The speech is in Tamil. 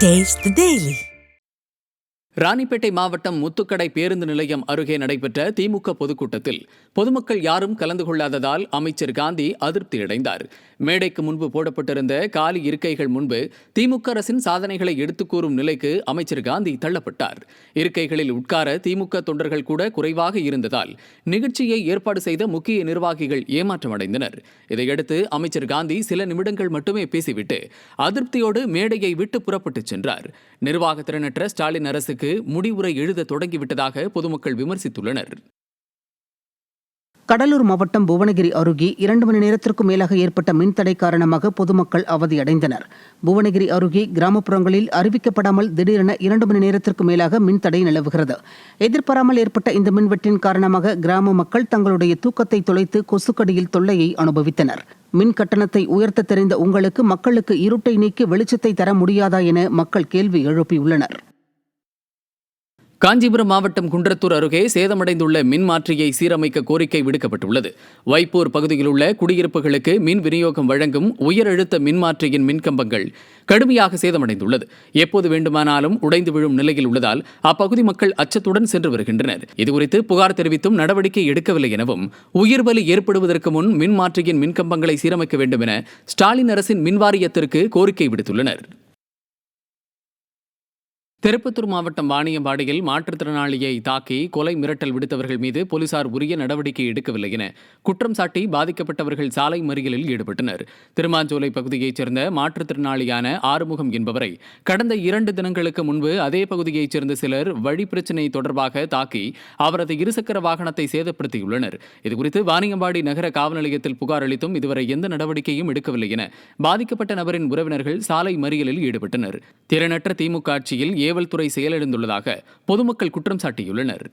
Taste the Daily. ராணிப்பேட்டை மாவட்டம் முத்துக்கடை பேருந்து நிலையம் அருகே நடைபெற்ற திமுக பொதுக்கூட்டத்தில் பொதுமக்கள் யாரும் கலந்து கொள்ளாததால் அமைச்சர் காந்தி அதிருப்தியடைந்தார். மேடைக்கு முன்பு போடப்பட்டிருந்த காலி இருக்கைகள் முன்பு திமுக அரசின் சாதனைகளை எடுத்துக் கூறும் நிலைக்கு அமைச்சர் காந்தி தள்ளப்பட்டார். இருக்கைகளில் உட்கார திமுக தொண்டர்கள் கூட குறைவாக இருந்ததால் நிகழ்ச்சியை ஏற்பாடு செய்த முக்கிய நிர்வாகிகள் ஏமாற்றமடைந்தனர். இதையடுத்து அமைச்சர் காந்தி சில நிமிடங்கள் மட்டுமே பேசிவிட்டு அதிருப்தியோடு மேடையை விட்டு புறப்பட்டுச் சென்றார். நிர்வாக திறனற்ற ஸ்டாலின் அரசுக்கு முடிவுரை எழுத தொடங்கிவிட்டதாக பொதுமக்கள் விமர்சித்துள்ளனர். கடலூர் மாவட்டம் புவனகிரி அருகே 2 மணி நேரத்திற்கும் மேலாக ஏற்பட்ட மின்தடை காரணமாக பொதுமக்கள் அவதியடைந்தனர். புவனகிரி அருகே கிராமப்புறங்களில் அறிவிக்கப்படாமல் திடீரென 2 மணி நேரத்திற்கு மேலாக மின்தடை நிலவுகிறது. எதிர்பாராமல் ஏற்பட்ட இந்த மின்வெட்டின் காரணமாக கிராம மக்கள் தங்களுடைய தூக்கத்தை தொலைத்து கொசுக்கடியில் தொல்லையை அனுபவித்தனர். மின் கட்டணத்தை உயர்த்த தெரிந்த உங்களுக்கு மக்களுக்கு இருட்டை நீக்கி வெளிச்சத்தை தர முடியாதா என மக்கள் கேள்வி எழுப்பியுள்ளனர். காஞ்சிபுரம் மாவட்டம் குன்றத்தூர் அருகே சேதமடைந்துள்ள மின் மாற்றியை சீரமைக்க கோரிக்கை விடுக்கப்பட்டுள்ளது. வைப்பூர் பகுதியில் உள்ள குடியிருப்புகளுக்கு மின் விநியோகம் வழங்கும் உயர் அழுத்த மின்மாற்றியின் மின்கம்பங்கள் கடுமையாக சேதமடைந்துள்ளது. எப்போது வேண்டுமானாலும் உடைந்து விழும் நிலையில் உள்ளதால் அப்பகுதி மக்கள் அச்சத்துடன் சென்று வருகின்றனர். இதுகுறித்து புகார் தெரிவித்தும் நடவடிக்கை எடுக்கவில்லை எனவும் உயிர்பலி ஏற்படுவதற்கு முன் மின்மாற்றியின் மின்கம்பங்களை சீரமைக்க வேண்டும் என ஸ்டாலின் அரசின் மின்வாரியத்திற்கு கோரிக்கை விடுத்துள்ளனர். திருப்பத்தூர் மாவட்டம் வாணியம்பாடியில் மாற்றுத்திறனாளியை தாக்கி கொலை மிரட்டல் விடுத்தவர்கள் மீது போலீசார் உரிய நடவடிக்கை எடுக்கவில்லை என குற்றம் சாட்டி பாதிக்கப்பட்டவர்கள் சாலை மறியலில் ஈடுபட்டனர். திருமாஞ்சோலை பகுதியைச் சேர்ந்த மாற்றுத்திறனாளியான ஆறுமுகம் என்பவரை கடந்த 2 தினங்களுக்கு முன்பு அதே பகுதியைச் சேர்ந்த சிலர் வழி பிரச்சினை தொடர்பாக தாக்கி அவரது இருசக்கர வாகனத்தை சேதப்படுத்தியுள்ளனர். இதுகுறித்து வாணியம்பாடி நகர காவல் நிலையத்தில் புகார் அளித்தும் இதுவரை எந்த நடவடிக்கையும் எடுக்கவில்லை என பாதிக்கப்பட்ட நபரின் உறவினர்கள் சாலை மறியலில் ஈடுபட்டனர். திறனற்ற திமுக ஆட்சியில் ஏவல் துறை செயலிழந்துள்ளதாக பொதுமக்கள் குற்றம் சாட்டியுள்ளனர்.